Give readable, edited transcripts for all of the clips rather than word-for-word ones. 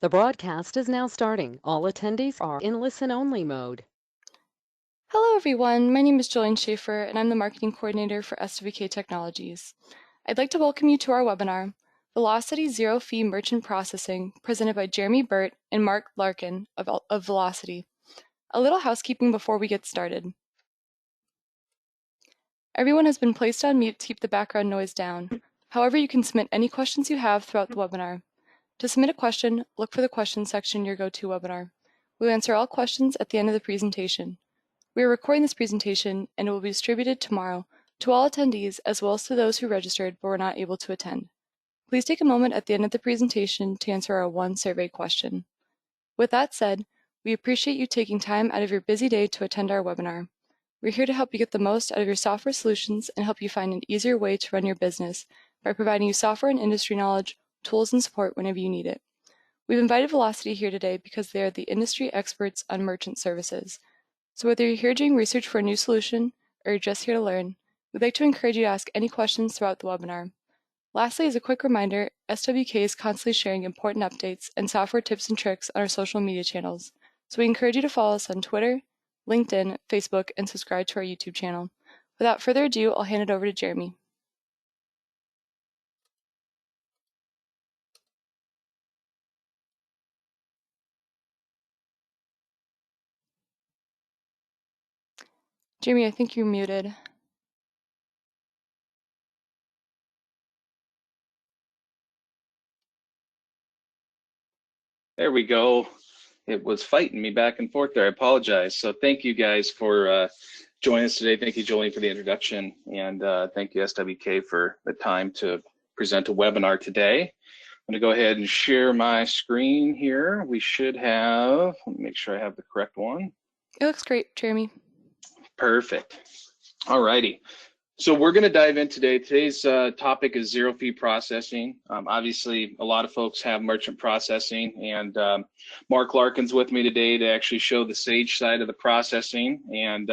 The broadcast is now starting. All attendees are in listen-only mode. Hello everyone, my name is Jillian Schaefer and I'm the Marketing Coordinator for SWK Technologies. I'd like to welcome you to our webinar, VelocIT Zero Fee Merchant Processing, presented by Jeremy Burt and Mark Larkin of VelocIT. A little housekeeping before we get started. Everyone has been placed on mute to keep the background noise down. However, you can submit any questions you have throughout the webinar. To submit a question, look for the questions section in your GoToWebinar. We'll answer all questions at the end of the presentation. We are recording this presentation and it will be distributed tomorrow to all attendees as well as to those who registered but were not able to attend. Please take a moment at the end of the presentation to answer our one survey question. With that said, we appreciate you taking time out of your busy day to attend our webinar. We're here to help you get the most out of your software solutions and help you find an easier way to run your business by providing you software and industry knowledge, tools, and support whenever you need it. We've invited VelocIT here today because they are the industry experts on merchant services. So whether you're here doing research for a new solution or you're just here to learn, we'd like to encourage you to ask any questions throughout the webinar. Lastly, as a quick reminder, SWK is constantly sharing important updates and software tips and tricks on our social media channels. So we encourage you to follow us on Twitter, LinkedIn, Facebook, and subscribe to our YouTube channel. Without further ado, I'll hand it over to Jeremy. Jeremy, I think you're muted. There we go. It was fighting me back and forth there. I apologize. So thank you guys for joining us today. Thank you, Jolene, for the introduction. And thank you, SWK, for the time to present a webinar today. I'm going to go ahead and share my screen here. We should have, let me make sure I have the correct one. It looks great, Jeremy. Perfect. All righty. So we're going to dive in today. Today's topic is zero fee processing. Obviously, a lot of folks have merchant processing, and Mark Larkin's with me today to actually show the Sage side of the processing. And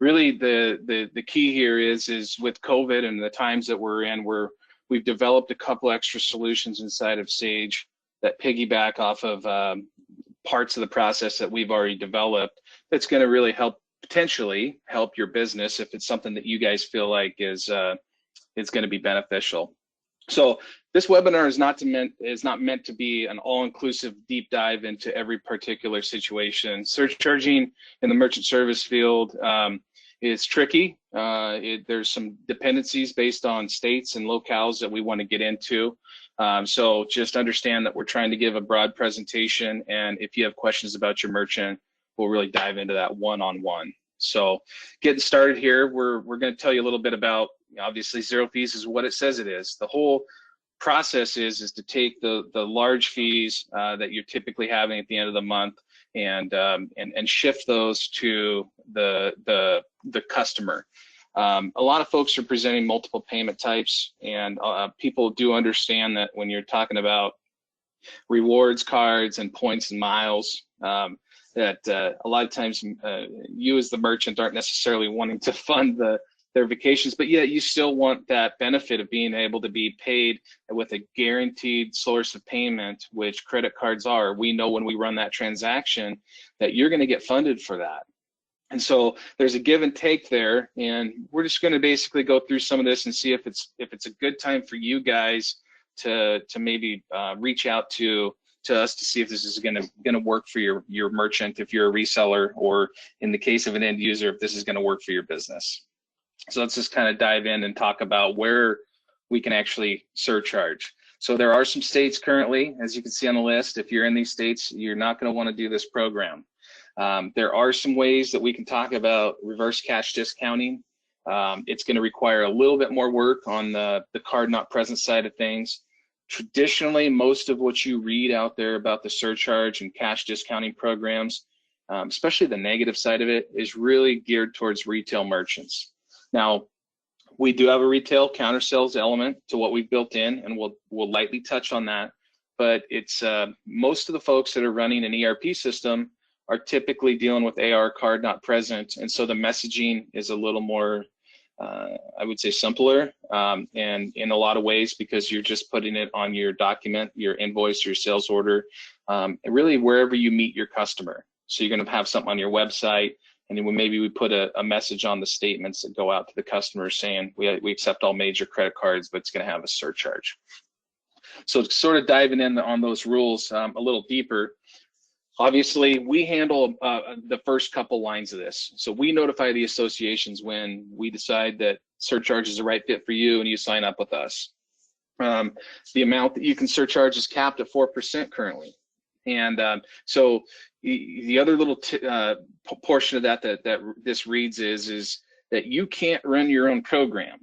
really, the key here is with COVID and the times that we're in, we've developed a couple extra solutions inside of Sage that piggyback off of parts of the process that we've already developed. That's going to really potentially help your business if it's something that you guys feel like is going to be beneficial. So this webinar is not meant to be an all-inclusive deep dive into every particular situation. Surcharging in the merchant service field is tricky. There's some dependencies based on states and locales that we want to get into. So just understand that we're trying to give a broad presentation, and if you have questions about your merchant, we'll really dive into that one-on-one. So getting started here, we're going to tell you a little bit about, obviously, zero fees is what it says it is. The whole process is to take the large fees that you're typically having at the end of the month and shift those to the customer. A lot of folks are presenting multiple payment types, and people do understand that when you're talking about rewards cards and points and miles, that a lot of times you as the merchant aren't necessarily wanting to fund their vacations, but yet you still want that benefit of being able to be paid with a guaranteed source of payment, which credit cards are. We know when we run that transaction that you're going to get funded for that. And so there's a give and take there, and we're just going to basically go through some of this and see if it's a good time for you guys to maybe reach out to us to see if this is going to work for your merchant, if you're a reseller, or in the case of an end user, if this is going to work for your business. So let's just kind of dive in and talk about where we can actually surcharge. So there are some states currently, as you can see on the list. If you're in these states, you're not going to want to do this program. There are some ways that we can talk about reverse cash discounting. It's going to require a little bit more work on the card not present side of things. Traditionally, most of what you read out there about the surcharge and cash discounting programs, especially the negative side of it, is really geared towards retail merchants. Now, we do have a retail counter sales element to what we've built in, and we'll lightly touch on that. But it's most of the folks that are running an ERP system are typically dealing with AR card not present, and so the messaging is a little more I would say simpler, and in a lot of ways, because you're just putting it on your document, your invoice, your sales order, and really wherever you meet your customer. So you're going to have something on your website, and then maybe we put a message on the statements that go out to the customer saying we accept all major credit cards, but it's going to have a surcharge. So sort of diving in on those rules a little deeper. Obviously, we handle the first couple lines of this. So we notify the associations when we decide that surcharge is the right fit for you and you sign up with us. The amount that you can surcharge is capped at 4% currently. And so the other little portion of that this reads is that you can't run your own program.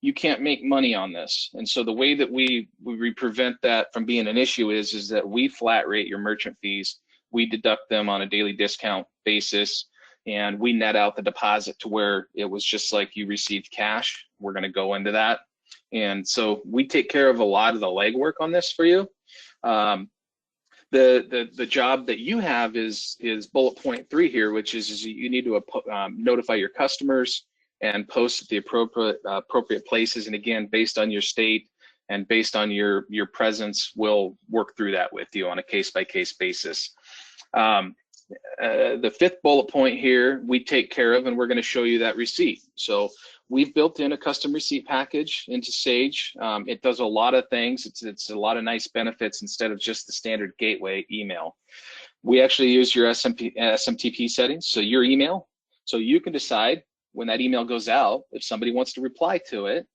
You can't make money on this. And so the way that we prevent that from being an issue is that we flat rate your merchant fees. We deduct them on a daily discount basis, and we net out the deposit to where it was just like you received cash. We're going to go into that. And so we take care of a lot of the legwork on this for you. The job that you have is bullet point 3 here, which is you need to notify your customers and post at the appropriate places. And again, based on your state and based on your presence, we'll work through that with you on a case-by-case basis. The 5th bullet point here, we take care of, and we're going to show you that receipt. So we've built in a custom receipt package into Sage. It does a lot of things. It's a lot of nice benefits instead of just the standard gateway email. We actually use your SMTP settings, so your email, so you can decide when that email goes out, if somebody wants to reply to it,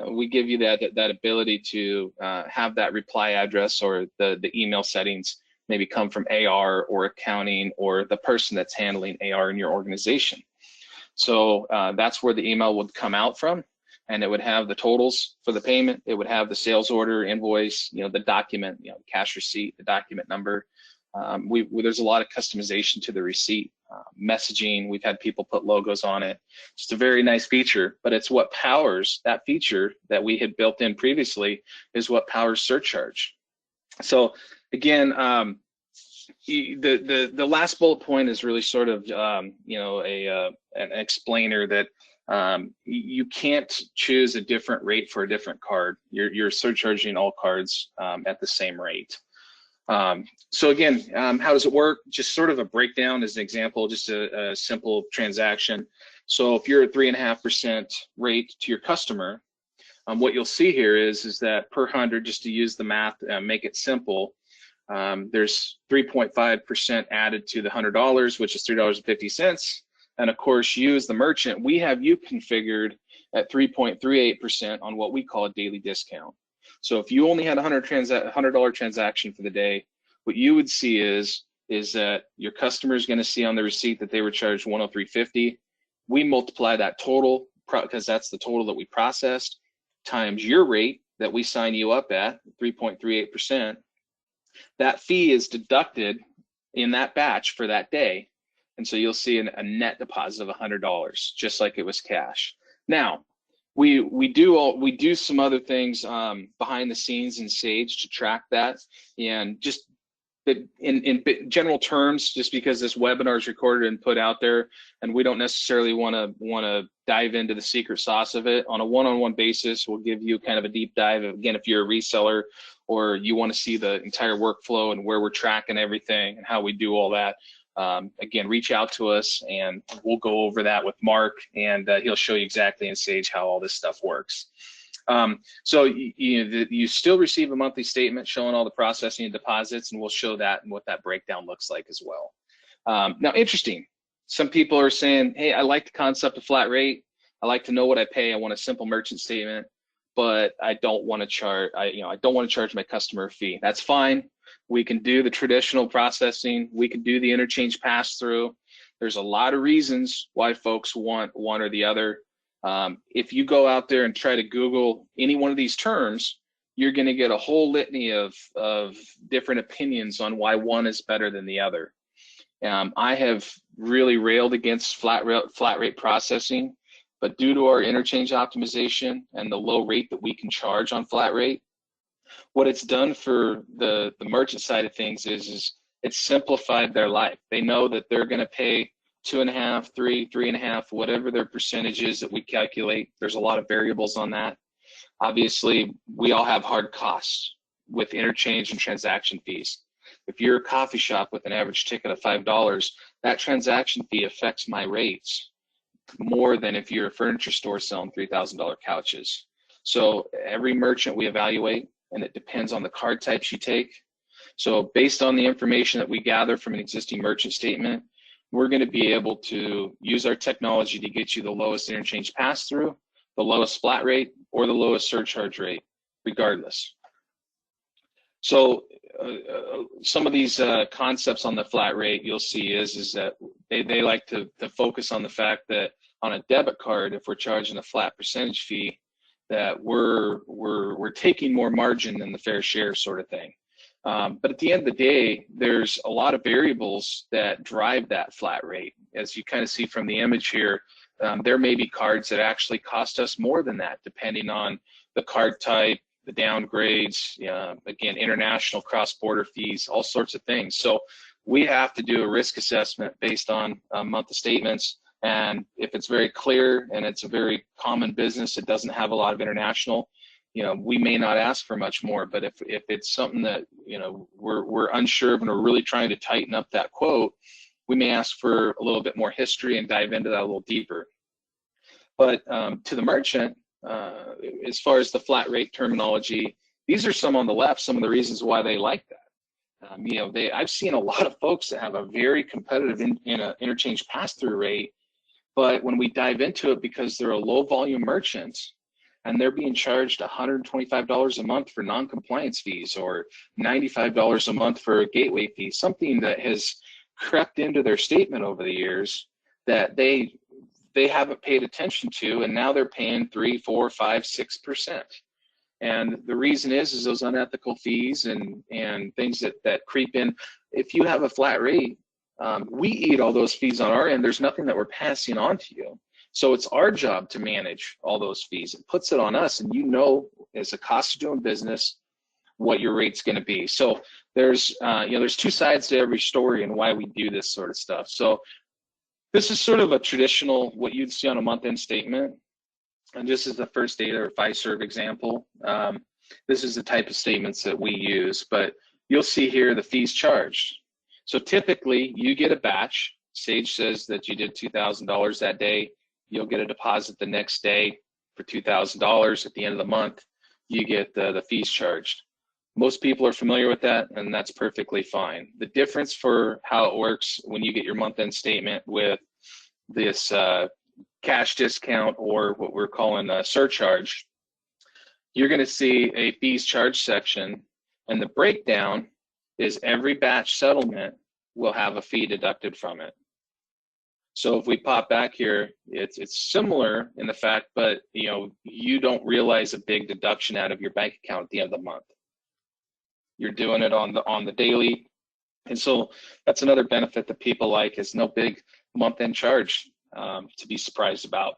we give you that ability to have that reply address or the email settings maybe come from AR or accounting or the person that's handling AR in your organization. So that's where the email would come out from, and it would have the totals for the payment. It would have the sales order, invoice, the document, cash receipt, the document number. There's a lot of customization to the receipt. Messaging, we've had people put logos on it. Just a very nice feature, but it's what powers that feature that we had built in previously is what powers surcharge. So again, the last bullet point is really sort of an explainer that you can't choose a different rate for a different card. You're surcharging all cards at the same rate. So again, how does it work? Just sort of a breakdown as an example, just a simple transaction. So if you're at 3.5% rate to your customer, what you'll see here is that per 100, just to use the math, make it simple, there's 3.5% added to the $100, which is $3.50. And of course, you as the merchant, we have you configured at 3.38% on what we call a daily discount. So if you only had a $100 transaction for the day, what you would see is that your customer is going to see on the receipt that they were charged $103.50. We multiply that total, because that's the total that we processed, times your rate that we sign you up at, 3.38%. That fee is deducted in that batch for that day. And so you'll see a net deposit of $100, just like it was cash. Now, we do some other things behind the scenes in Sage to track that, and just in general terms, just because this webinar is recorded and put out there, and we don't necessarily want to dive into the secret sauce of it. On a one-on-one basis, we'll give you kind of a deep dive. Again, if you're a reseller or you want to see the entire workflow and where we're tracking everything and how we do all that, again, reach out to us and we'll go over that with Mark, and he'll show you exactly in Sage how all this stuff works. So you still receive a monthly statement showing all the processing and deposits, and we'll show that and what that breakdown looks like as well. Now, interesting. Some people are saying, hey, I like the concept of flat rate. I like to know what I pay. I want a simple merchant statement, but I don't want to charge. I don't want to charge my customer a fee. That's fine. We can do the traditional processing. We can do the interchange pass through. There's a lot of reasons why folks want one or the other. If you go out there and try to Google any one of these terms, you're going to get a whole litany of different opinions on why one is better than the other. I have really railed against flat rate processing, but due to our interchange optimization and the low rate that we can charge on flat rate, what it's done for the merchant side of things is it's simplified their life. They know that they're going to pay 2.5, 3, 3.5, whatever their percentage is that we calculate. There's a lot of variables on that. Obviously, we all have hard costs with interchange and transaction fees. If you're a coffee shop with an average ticket of $5, that transaction fee affects my rates more than if you're a furniture store selling $3,000 couches. So every merchant we evaluate, and it depends on the card types you take. So based on the information that we gather from an existing merchant statement, we're going to be able to use our technology to get you the lowest interchange pass-through, the lowest flat rate, or the lowest surcharge rate, regardless. So some of these concepts on the flat rate you'll see is that they like to focus on the fact that on a debit card, if we're charging a flat percentage fee, that we're taking more margin than the fair share sort of thing. But at the end of the day, there's a lot of variables that drive that flat rate. As you kind of see from the image here, there may be cards that actually cost us more than that, depending on the card type, the downgrades, again, international cross-border fees, all sorts of things. So we have to do a risk assessment based on monthly statements. And if it's very clear and it's a very common business, it doesn't have a lot of international, we may not ask for much more. But if it's something that, we're unsure of and we're really trying to tighten up that quote, we may ask for a little bit more history and dive into that a little deeper. But to the merchant, as far as the flat rate terminology, these are some on the left, some of the reasons why they like that. I've seen a lot of folks that have a very competitive interchange pass-through rate, but when we dive into it, because they're a low volume merchant and they're being charged $125 a month for non-compliance fees or $95 a month for a gateway fee, something that has crept into their statement over the years that they haven't paid attention to, and now they're paying 3, 4, 5, 6%. And the reason is those unethical fees and things that creep in. If you have a flat rate, we eat all those fees on our end. There's nothing that we're passing on to you. So it's our job to manage all those fees. It puts it on us, and as a cost of doing business, what your rate's going to be. So there's two sides to every story and why we do this sort of stuff. So this is sort of a traditional, what you'd see on a month-end statement. And this is the First Data or Fiserv example. This is the type of statements that we use, but you'll see here the fees charged. So typically you get a batch. Sage says that you did $2,000 that day. You'll get a deposit the next day for $2,000. At the end of the month, you get the fees charged. Most people are familiar with that, and that's perfectly fine. The difference for how it works when you get your month-end statement with this cash discount or what we're calling a surcharge, you're going to see a fees charged section, and the breakdown is every batch settlement will have a fee deducted from it. So if we pop back here, it's similar in the fact, but you don't realize a big deduction out of your bank account at the end of the month. You're doing it on the daily, and so that's another benefit that people like, is no big month-end charge to be surprised about.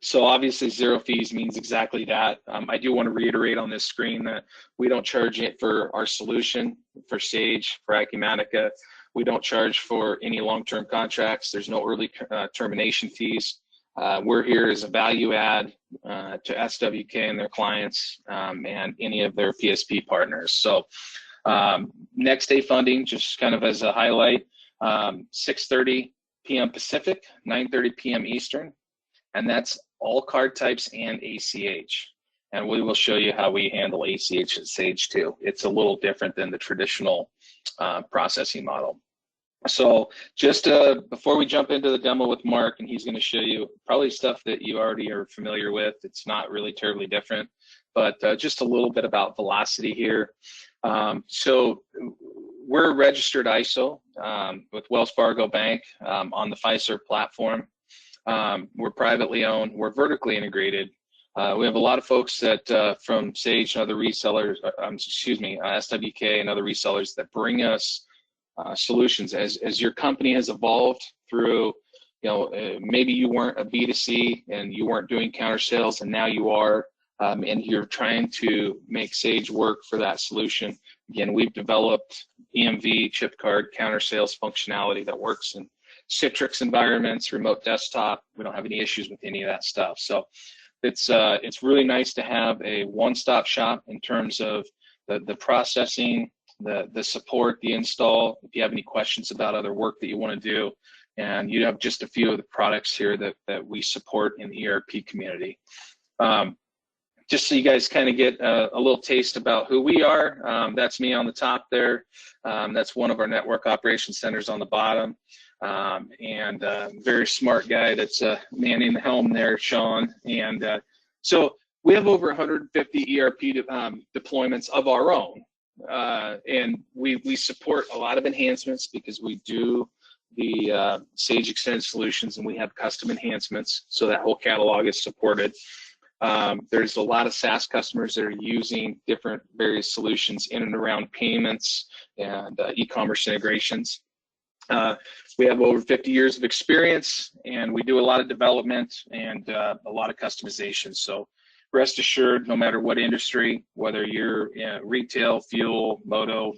So obviously zero fees means exactly that. I do want to reiterate on this screen that we don't charge it for our solution, for Sage, for Acumatica. We don't charge for any long-term contracts. There's no early termination fees. We're here as a value add to SWK and their clients and any of their PSP partners. So next day funding, just kind of as a highlight, 6:30 p.m. Pacific, 9:30 p.m. Eastern, and that's all card types and ACH. And we will show you how we handle ACH at Sage too. It's a little different than the traditional processing model. So just before we jump into the demo with Mark, and he's going to show you probably stuff that you already are familiar with. It's not really terribly different, but just a little bit about VelocIT here. So we're a registered ISO with Wells Fargo Bank on the Fiserv platform. We're privately owned. We're vertically integrated. We have a lot of folks that from Sage and other resellers, SWK and other resellers that bring us solutions as your company has evolved through, maybe you weren't a B2C and you weren't doing counter sales, and now you are, and you're trying to make Sage work for that solution. Again, we've developed EMV, chip card, counter sales functionality that works in Citrix environments, remote desktop. We don't have any issues with any of that stuff. So it's really nice to have a one-stop shop in terms of the processing, the support, the install. If you have any questions about other work that you want to do, and you have just a few of the products here that we support in the ERP community. Just so you guys kind of get a little taste about who we are. That's me on the top there. That's one of our network operations centers on the bottom. And very smart guy that's manning the helm there, Sean. And so we have over 150 ERP deployments of our own. And we support a lot of enhancements because we do the Sage Extended Solutions, and we have custom enhancements, so that whole catalog is supported. There's a lot of SaaS customers that are using different various solutions in and around payments and e-commerce integrations. We have over 50 years of experience, and we do a lot of development and a lot of customization. So rest assured, no matter what industry, whether you're in retail, fuel, moto,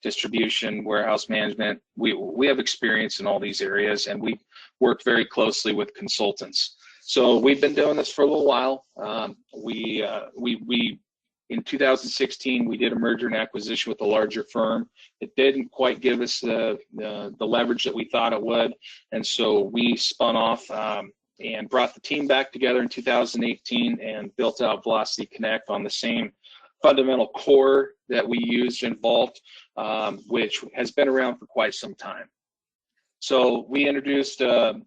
distribution, warehouse management, we have experience in all these areas, and we work very closely with consultants. So we've been doing this for a little while. In 2016, we did a merger and acquisition with a larger firm. It didn't quite give us the leverage that we thought it would, and so we spun off and brought the team back together in 2018 and built out VelocIT Connect on the same fundamental core that we used in Vault, which has been around for quite some time. So we introduced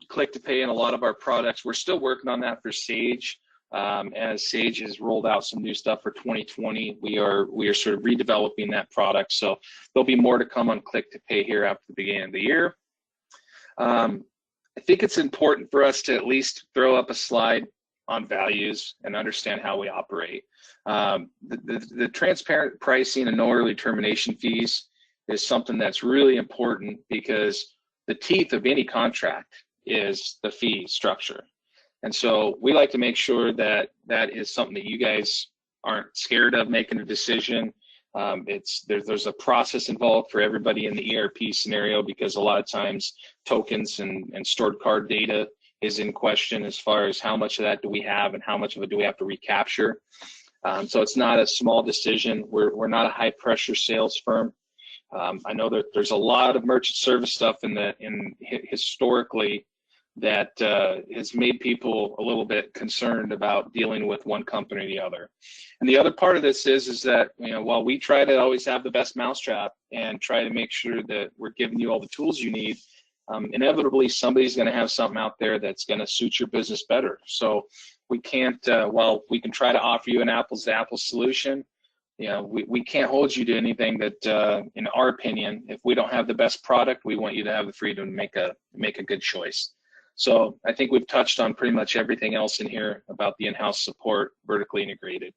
Click to Pay in a lot of our products. We're still working on that for Sage. As Sage has rolled out some new stuff for 2020, we are sort of redeveloping that product. So there'll be more to come on Click to Pay here after the beginning of the year. I think it's important for us to at least throw up a slide on values and understand how we operate. The transparent pricing and no early termination fees is something that's really important, because the teeth of any contract is the fee structure. And so we like to make sure that that is something that you guys aren't scared of making a decision. There's a process involved for everybody in the ERP scenario, because a lot of times tokens and stored card data is in question as far as how much of that do we have and how much of it do we have to recapture. So it's not a small decision. We're not a high pressure sales firm. I know that there's a lot of merchant service stuff historically that has made people a little bit concerned about dealing with one company or the other. And the other part of this is that, while we try to always have the best mousetrap and try to make sure that we're giving you all the tools you need, inevitably somebody's going to have something out there that's going to suit your business better. So we can't, while we can try to offer you an apples to apples solution, we can't hold you to anything that, in our opinion, if we don't have the best product, we want you to have the freedom to make a good choice. So I think we've touched on pretty much everything else in here about the in-house support, vertically integrated.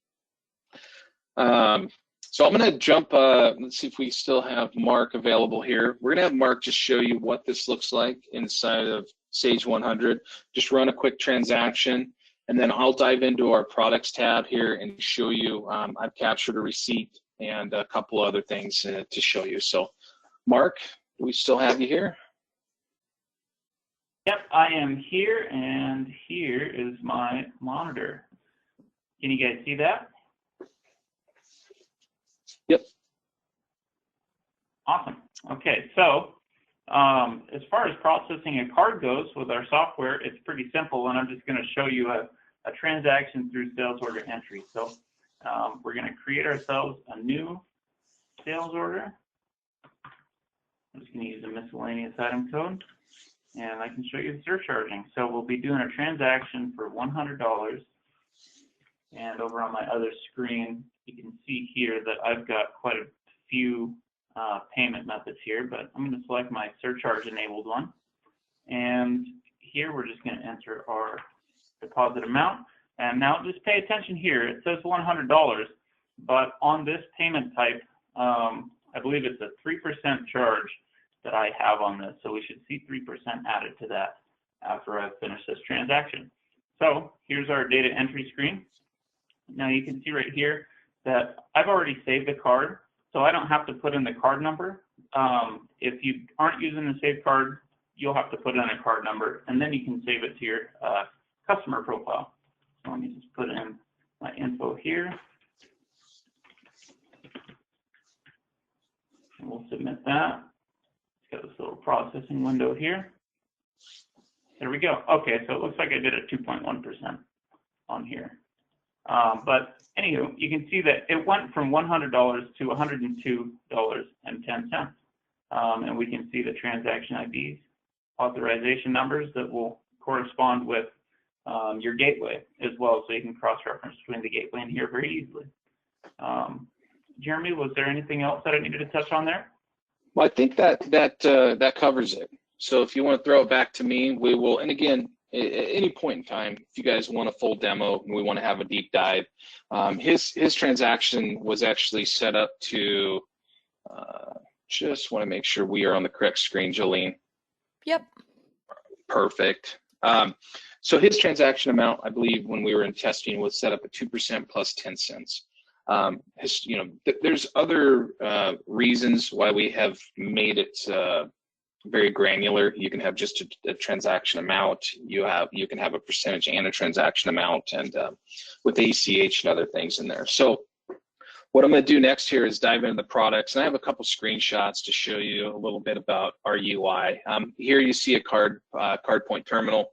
So I'm going to jump, let's see if we still have Mark available here. We're going to have Mark just show you what this looks like inside of Sage 100. Just run a quick transaction, and then I'll dive into our products tab here and show you. I've captured a receipt and a couple other things to show you. So Mark, do we still have you here? Yep, I am here, and here is my monitor. Can you guys see that? Yep. Awesome. Okay, so as far as processing a card goes with our software, it's pretty simple, and I'm just going to show you a transaction through sales order entry. So we're going to create ourselves a new sales order. I'm just going to use a miscellaneous item code, and I can show you the surcharging. So we'll be doing a transaction for $100, and over on my other screen, you can see here that I've got quite a few payment methods here, but I'm going to select my surcharge enabled one. And here we're just going to enter our deposit amount. And now just pay attention here. It says $100, but on this payment type, I believe it's a 3% charge that I have on this. So we should see 3% added to that after I've finished this transaction. So here's our data entry screen. Now you can see right here that I've already saved the card, so I don't have to put in the card number. If you aren't using the saved card, you'll have to put in a card number, and then you can save it to your customer profile. So let me just put in my info here. And we'll submit that. It's got this little processing window here. There we go. Okay, so it looks like I did a 2.1% on here. But anywho, you can see that it went from $100 to $102.10. And we can see the transaction IDs, authorization numbers that will correspond with your gateway as well, so you can cross-reference between the gateway and here very easily. Jeremy, was there anything else that I needed to touch on there? Well, I think that covers it. So if you want to throw it back to me, we will. And again, at any point in time, if you guys want a full demo and we want to have a deep dive, his transaction was actually set up to. Just want to make sure we are on the correct screen, Jolene. Yep. Perfect. So his transaction amount, I believe, when we were in testing, was set up at 2% plus 10 cents. There's other reasons why we have made it very granular. You can have just a transaction amount. You can have a percentage and a transaction amount, and with ACH and other things in there. So what I'm going to do next here is dive into the products, and I have a couple screenshots to show you a little bit about our UI. Here you see a card point terminal.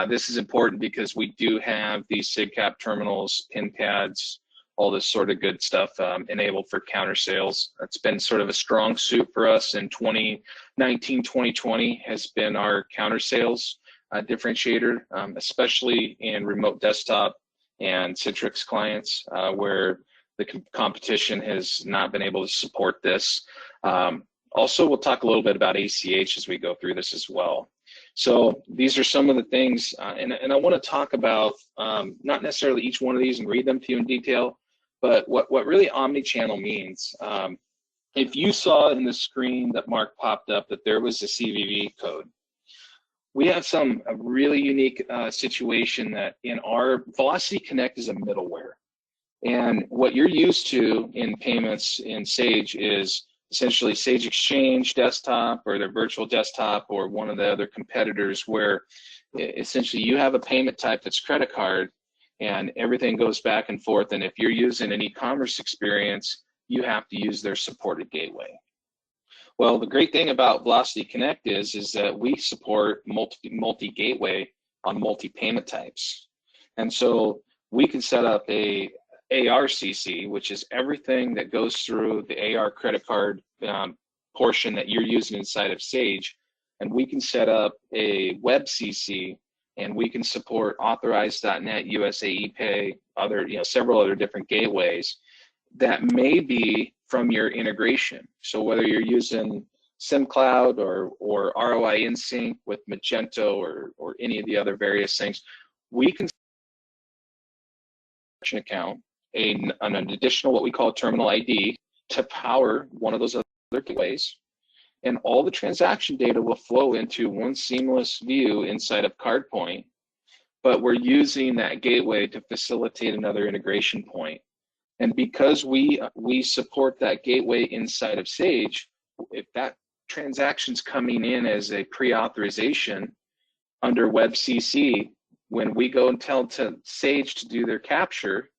This is important because we do have these SIGCAP terminals, pin pads, all this sort of good stuff enabled for counter sales. It's been sort of a strong suit for us in 2019, 2020 has been our counter sales differentiator, especially in remote desktop and Citrix clients where the competition has not been able to support this. Also, we'll talk a little bit about ACH as we go through this as well. So these are some of the things, and I want to talk about not necessarily each one of these and read them to you in detail, but what really omni-channel means. If you saw in the screen that Mark popped up that there was a CVV code, we have a really unique situation that in our VelocIT Connect is a middleware. And what you're used to in payments in Sage is essentially Sage Exchange desktop or their virtual desktop or one of the other competitors where essentially you have a payment type that's credit card and everything goes back and forth. And if you're using an e-commerce experience, you have to use their supported gateway. Well, the great thing about VelocIT Connect is that we support multi-gateway on multi-payment types. And so we can set up a ARCC, which is everything that goes through the AR credit card portion that you're using inside of Sage, and we can set up a WebCC, and we can support authorized.net, USAE Pay, several other different gateways that may be from your integration. So whether you're using SimCloud or ROI InSync with Magento or any of the other various things, we can account an additional what we call a terminal ID to power one of those other gateways, and all the transaction data will flow into one seamless view inside of CardPoint, but we're using that gateway to facilitate another integration point. And because we support that gateway inside of Sage, if that transaction's coming in as a pre-authorization under WebCC, when we go and tell to Sage to do their capture,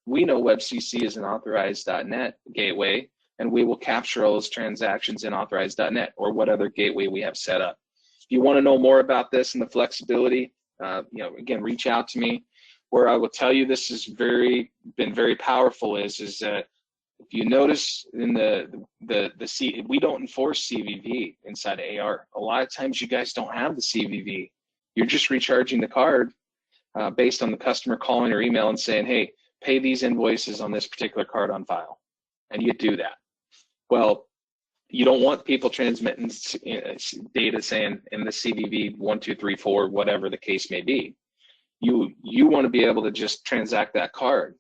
we know WebCC is an authorized.net gateway, and we will capture all those transactions in authorized.net or what other gateway we have set up. If you want to know more about this and the flexibility, again, reach out to me. Where I will tell you this has been very powerful is that if you notice in we don't enforce CVV inside of AR. A lot of times you guys don't have the CVV. You're just recharging the card based on the customer calling or email and saying, hey, pay these invoices on this particular card on file, and you do that. Well, you don't want people transmitting data saying in the CVV 1, 2, 3, 4, whatever the case may be. You want to be able to just transact that card.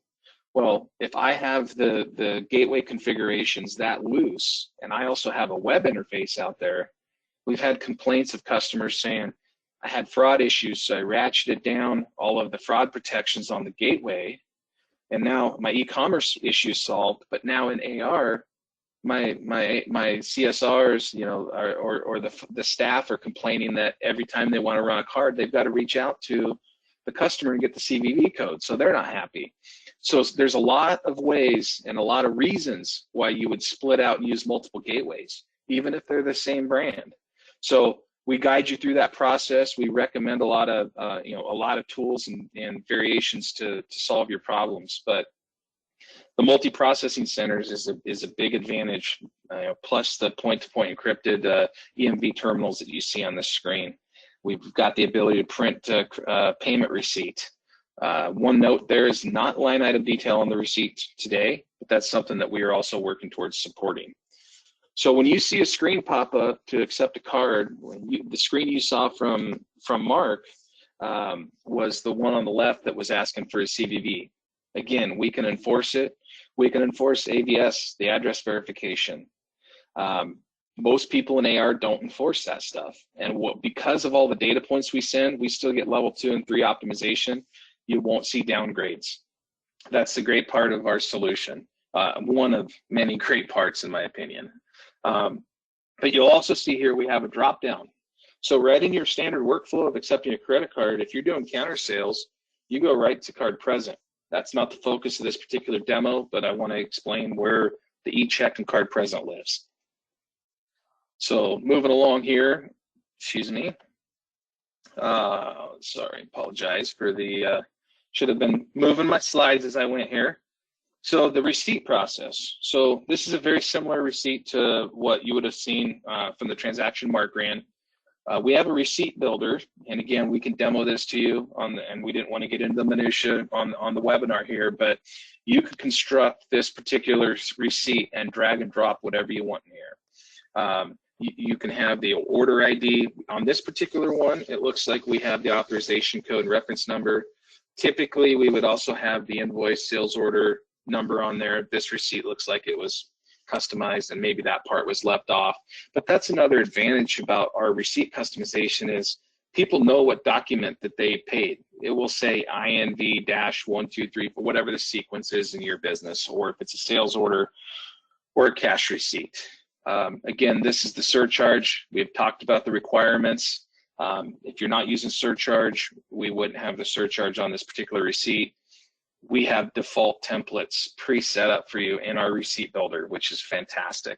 Well, if I have the gateway configurations that loose, and I also have a web interface out there, we've had complaints of customers saying, I had fraud issues, so I ratcheted down all of the fraud protections on the gateway, and now my e-commerce issue is solved, but now in AR, my CSRs, you know, or the staff are complaining that every time they want to run a card, they've got to reach out to the customer and get the CVV code, so they're not happy. So there's a lot of ways and a lot of reasons why you would split out and use multiple gateways, even if they're the same brand. So we guide you through that process. We recommend a lot of you know, a lot of tools and variations to solve your problems, but the multi-processing centers is a big advantage, plus the point-to-point encrypted EMV terminals that you see on the screen. We've got the ability to print payment receipt. One note, there is not line item detail on the receipt today, but that's something that we are also working towards supporting. So when you see a screen pop up to accept a card, the screen you saw from Mark was the one on the left that was asking for a CVV. Again, we can enforce it. We can enforce AVS, the address verification. Most people in AR don't enforce that stuff. And because of all the data points we send, we still get level 2 and 3 optimization. You won't see downgrades. That's the great part of our solution. One of many great parts, in my opinion. But you'll also see here we have a drop down. So right in your standard workflow of accepting a credit card, if you're doing counter sales, you go right to card present. That's not the focus of this particular demo, but I want to explain where the eCheck and card present lives. So moving along here, excuse me. Sorry, apologize for the, should have been moving my slides as I went here. So the receipt process. So this is a very similar receipt to what you would have seen from the transaction Mark ran. We have a receipt builder, and again, we can demo this to you and we didn't want to get into the minutia on the webinar here, but you could construct this particular receipt and drag and drop whatever you want in here. You can have the order ID. On this particular one, it looks like we have the authorization code reference number. Typically, we would also have the invoice sales order number on there. This receipt looks like it was customized and maybe that part was left off. But that's another advantage about our receipt customization is people know what document that they paid. It will say INV-123 for whatever the sequence is in your business, or if it's a sales order or a cash receipt. Again, this is the surcharge. We've talked about the requirements. If you're not using surcharge, we wouldn't have the surcharge on this particular receipt. We have default templates pre-set up for you in our receipt builder, which is fantastic.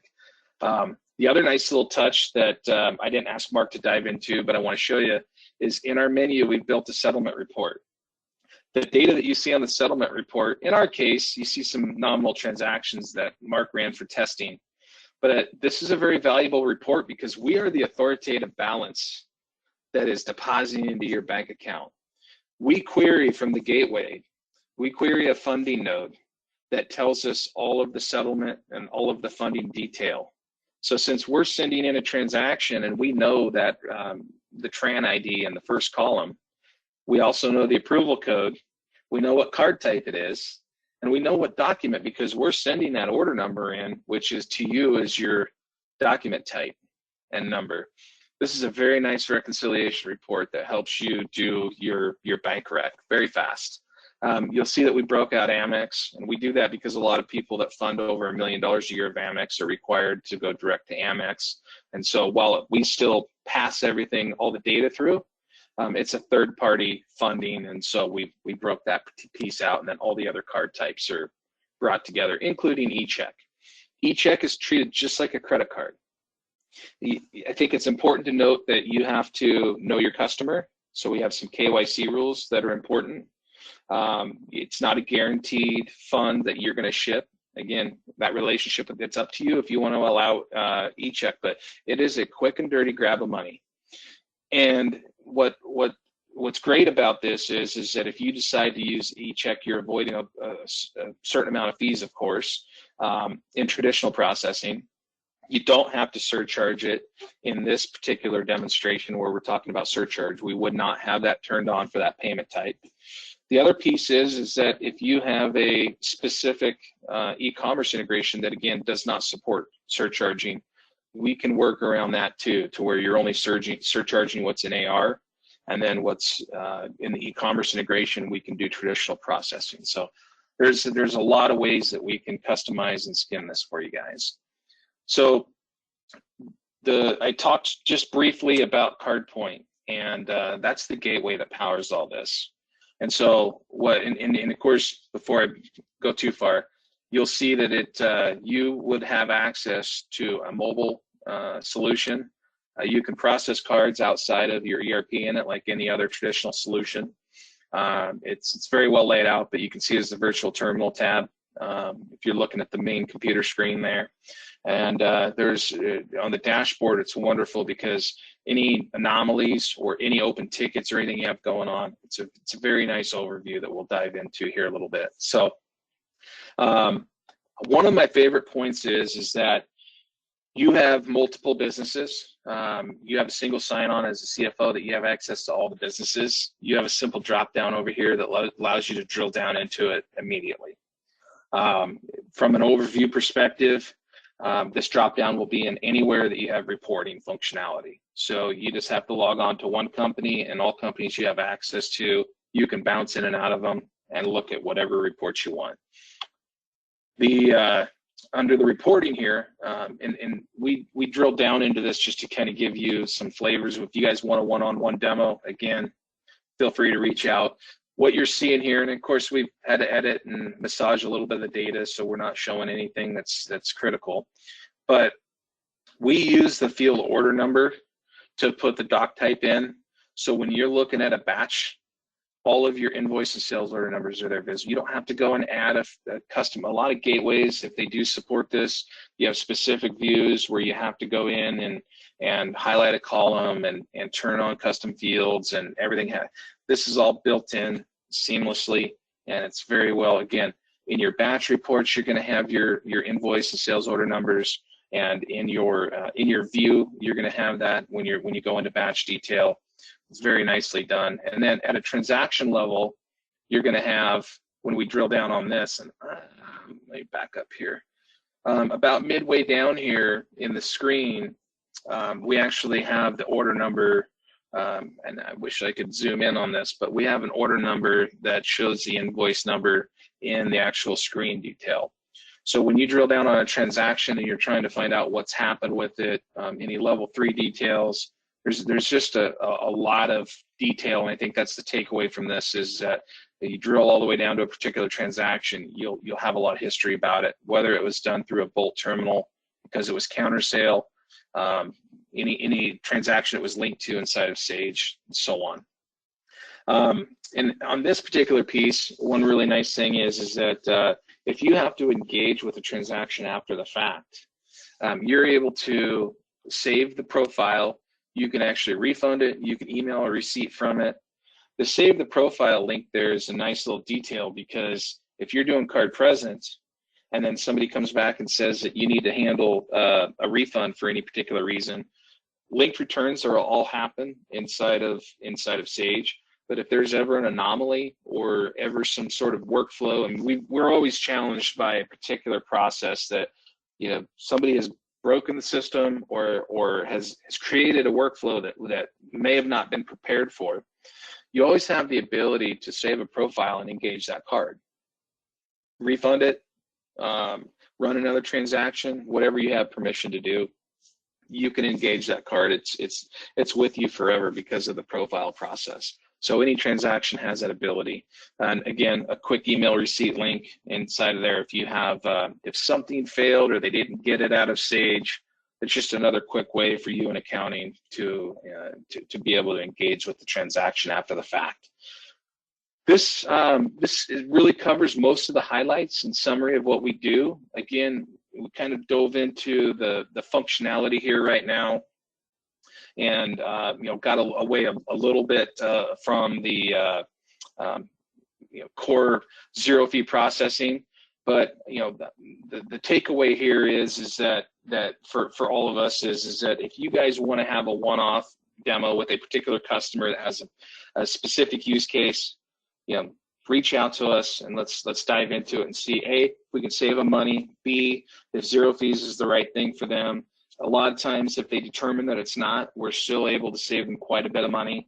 The other nice little touch that I didn't ask Mark to dive into, but I want to show you, is in our menu, we've built a settlement report. The data that you see on the settlement report, in our case, you see some nominal transactions that Mark ran for testing. But this is a very valuable report because we are the authoritative balance that is depositing into your bank account. We query from the gateway. We query a funding node that tells us all of the settlement and all of the funding detail. So since we're sending in a transaction and we know that the TRAN ID in the first column, we also know the approval code, we know what card type it is, and we know what document because we're sending that order number in, which is to you as your document type and number. This is a very nice reconciliation report that helps you do your bank rec very fast. You'll see that we broke out Amex, and we do that because a lot of people that fund over $1 million a year of Amex are required to go direct to Amex. And so while we still pass everything, all the data through, it's a third-party funding, and so we broke that piece out, and then all the other card types are brought together, including eCheck. eCheck is treated just like a credit card. I think it's important to note that you have to know your customer, so we have some KYC rules that are important. It's not a guaranteed fund that you're going to ship. Again, that relationship, it's up to you if you want to allow eCheck, but it is a quick and dirty grab of money. And what's great about this is that if you decide to use eCheck, you're avoiding a certain amount of fees, of course, in traditional processing. You don't have to surcharge it. In this particular demonstration where we're talking about surcharge, we would not have that turned on for that payment type. The other piece is that if you have a specific e-commerce integration that, again, does not support surcharging, we can work around that too, to where you're only surcharging what's in AR, and then what's in the e-commerce integration, we can do traditional processing. So there's a lot of ways that we can customize and skin this for you guys. So I talked just briefly about CardPoint, and that's the gateway that powers all this. And so and of course, before I go too far, you'll see that you would have access to a mobile solution. You can process cards outside of your ERP in it like any other traditional solution. It's very well laid out, but you can see it as the virtual terminal tab if you're looking at the main computer screen there. And there's on the dashboard, it's wonderful because any anomalies or any open tickets or anything you have going on, it's a very nice overview that we'll dive into here a little bit. So one of my favorite points is that you have multiple businesses. You have a single sign-on as a CFO that you have access to all the businesses. You have a simple drop-down over here that allows you to drill down into it immediately. From an overview perspective, this drop-down will be in anywhere that you have reporting functionality. So you just have to log on to one company, and all companies you have access to, you can bounce in and out of them and look at whatever reports you want. Under the reporting here, and we drilled down into this just to kind of give you some flavors. If you guys want a one-on-one demo, again, feel free to reach out. What you're seeing here, and of course we've had to edit and massage a little bit of the data, so we're not showing anything that's critical. But we use the field order number to put the doc type in. So when you're looking at a batch, all of your invoice and sales order numbers are there visible. You don't have to go and add a custom. A lot of gateways, if they do support this, you have specific views where you have to go in and highlight a column and turn on custom fields and everything. This is all built in seamlessly, and it's very well. Again, in your batch reports, you're going to have your invoice and sales order numbers, and in your view, you're going to have that when you go into batch detail. It's very nicely done. And then at a transaction level, you're going to have, when we drill down on this, and let me back up here, about midway down here in the screen, we actually have the order number, and I wish I could zoom in on this, but we have an order number that shows the invoice number in the actual screen detail. So when you drill down on a transaction and you're trying to find out what's happened with it, any level 3 details, there's just a lot of detail, and I think that's the takeaway from this, is that you drill all the way down to a particular transaction, you'll have a lot of history about it, whether it was done through a Bolt terminal because it was counter sale, any transaction it was linked to inside of Sage, and so on. And on this particular piece, one really nice thing is that if you have to engage with a transaction after the fact, you're able to save the profile. You can actually refund it. You can email a receipt from it. The save the profile link there is a nice little detail, because if you're doing card present and then somebody comes back and says that you need to handle a refund for any particular reason, linked returns are all happen inside of Sage. But if there's ever an anomaly or ever some sort of workflow, and we're always challenged by a particular process that, somebody has broken the system or has created a workflow that may have not been prepared for, you always have the ability to save a profile and engage that card, refund it, run another transaction, whatever you have permission to do, you can engage that card. It's with you forever because of the profile process. So any transaction has that ability. And again, a quick email receipt link inside of there. If you have, if something failed or they didn't get it out of Sage, it's just another quick way for you in accounting to be able to engage with the transaction after the fact. This really covers most of the highlights and summary of what we do. Again, we kind of dove into the functionality here right now, and got away a little bit from the core zero fee processing. But the takeaway here is that for all of us is that if you guys want to have a one-off demo with a particular customer that has a specific use case, reach out to us and let's dive into it and see, A, if we can save them money, B, if zero fees is the right thing for them. A lot of times, if they determine that it's not, we're still able to save them quite a bit of money,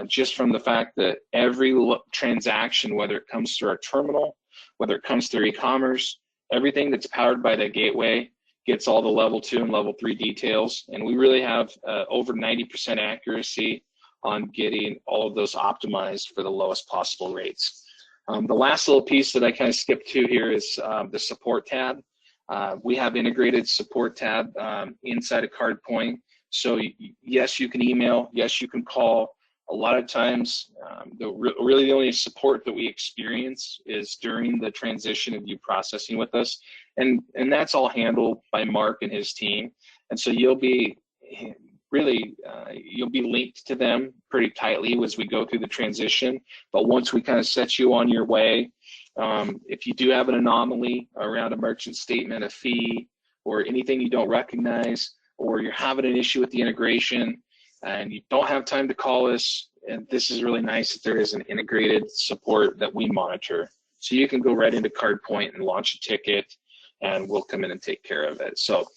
just from the fact that every transaction, whether it comes through our terminal, whether it comes through e-commerce, everything that's powered by the gateway gets all the level 2 and level 3 details, and we really have over 90% accuracy on getting all of those optimized for the lowest possible rates. The last little piece that I kind of skipped to here is the support tab. We have integrated support tab inside of CardPoint. So yes, you can email, yes, you can call. A lot of times, really the only support that we experience is during the transition of you processing with us. And that's all handled by Mark and his team. And so you'll be linked to them pretty tightly as we go through the transition. But once we kind of set you on your way, if you do have an anomaly around a merchant statement, a fee, or anything you don't recognize, or you're having an issue with the integration and you don't have time to call us, and this is really nice that there is an integrated support that we monitor. So you can go right into CardPoint and launch a ticket, and we'll come in and take care of it. So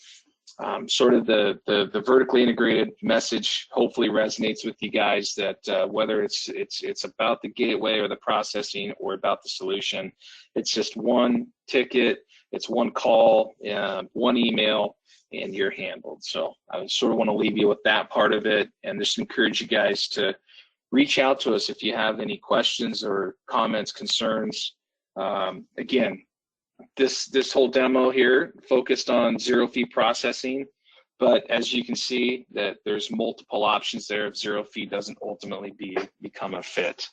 sort of the vertically integrated message hopefully resonates with you guys, that whether it's about the gateway or the processing or about the solution, it's just one ticket, it's one call, one email, and you're handled. So I sort of want to leave you with that part of it, and just encourage you guys to reach out to us if you have any questions or comments, concerns. Again, this whole demo here focused on zero fee processing, but as you can see that there's multiple options there if zero fee doesn't ultimately become a fit.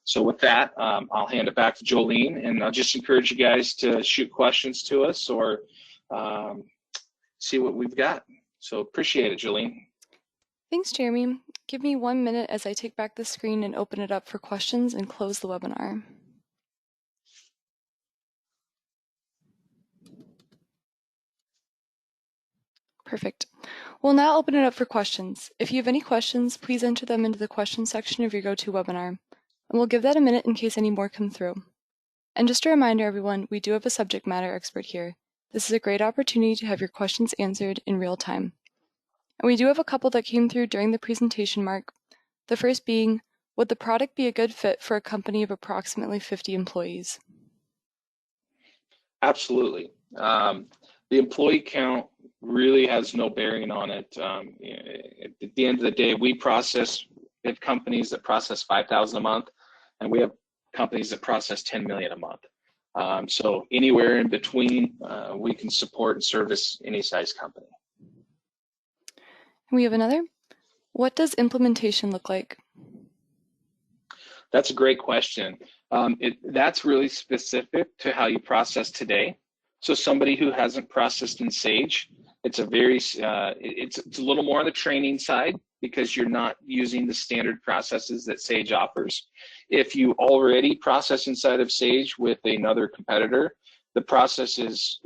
So with that, I'll hand it back to Jolene, and I'll just encourage you guys to shoot questions to us or see what we've got. So appreciate it, Jolene. Thanks, Jeremy. Give me 1 minute as I take back the screen and open it up for questions and close the webinar. Perfect. We'll now open it up for questions. If you have any questions, please enter them into the questions section of your GoToWebinar, and we'll give that a minute in case any more come through. And just a reminder, everyone, we do have a subject matter expert here. This is a great opportunity to have your questions answered in real time. And we do have a couple that came through during the presentation, Mark. The first being, would the product be a good fit for a company of approximately 50 employees? Absolutely. The employee count really has no bearing on it. At the end of the day, we have companies that process 5,000 a month, and we have companies that process 10 million a month. So anywhere in between, we can support and service any size company. We have another. What does implementation look like? That's a great question. That's really specific to how you process today. So somebody who hasn't processed in Sage, it's a little more on the training side because you're not using the standard processes that Sage offers. If you already process inside of Sage with another competitor, the process is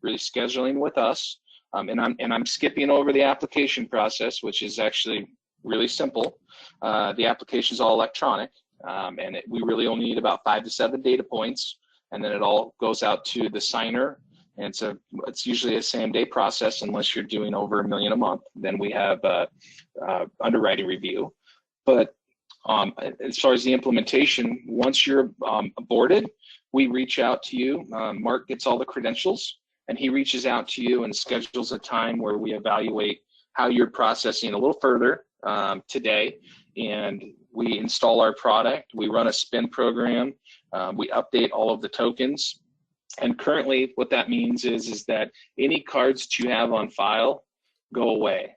really scheduling with us. And I'm skipping over the application process, which is actually really simple. The application is all electronic, and we really only need about 5 to 7 data points, and then it all goes out to the signer. And it's usually a same-day process unless you're doing over $1 million a month. Then we have underwriting review. But as far as the implementation, once you're aborted, we reach out to you. Mark gets all the credentials, and he reaches out to you and schedules a time where we evaluate how you're processing a little further today. And we install our product. We run a spin program. We update all of the tokens. And currently what that means is that any cards that you have on file go away.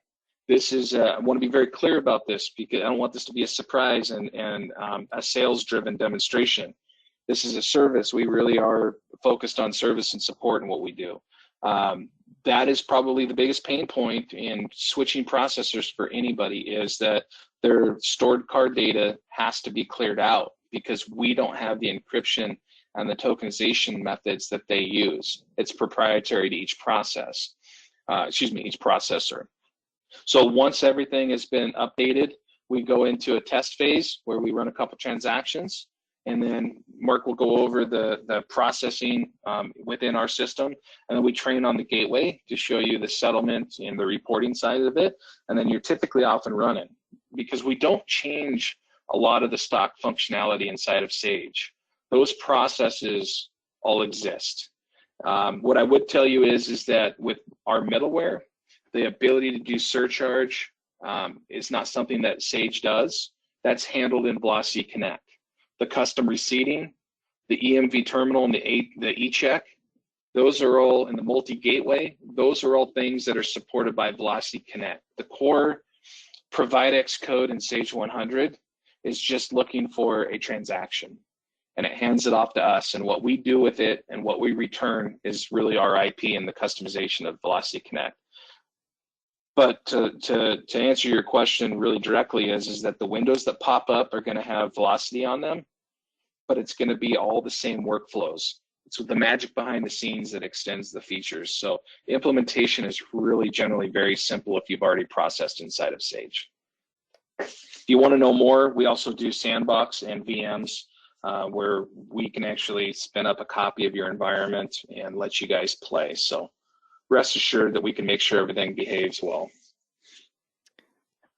This is, I want to be very clear about this because I don't want this to be a surprise and a sales-driven demonstration. This is a service. We really are focused on service and support in what we do. That is probably the biggest pain point in switching processors for anybody, is that their stored card data has to be cleared out because we don't have the encryption and the tokenization methods that they use. It's proprietary to each process, each processor. So once everything has been updated, we go into a test phase where we run a couple transactions, and then Mark will go over the processing within our system, and then we train on the gateway to show you the settlement and the reporting side of it, and then you're typically off and running because we don't change a lot of the stock functionality inside of Sage. Those processes all exist. What I would tell you is that with our middleware, the ability to do surcharge is not something that Sage does. That's handled in VelocIT Connect. The custom receipting, the EMV terminal, and the eCheck, those are all in the multi-gateway. Those are all things that are supported by VelocIT Connect. The core ProvideX code in Sage 100 is just looking for a transaction, and it hands it off to us. And what we do with it and what we return is really our IP and the customization of VelocIT Connect. But to answer your question really directly is that the windows that pop up are going to have VelocIT on them, but it's going to be all the same workflows. It's the magic behind the scenes that extends the features. So the implementation is really generally very simple if you've already processed inside of Sage. If you want to know more, we also do sandbox and VMs where we can actually spin up a copy of your environment and let you guys play. So rest assured that we can make sure everything behaves well.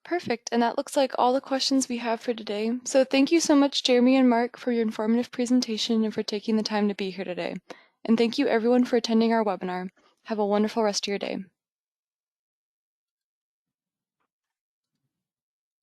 Perfect, and that looks like all the questions we have for today. So thank you so much, Jeremy and Mark, for your informative presentation and for taking the time to be here today. And thank you everyone for attending our webinar. Have a wonderful rest of your day.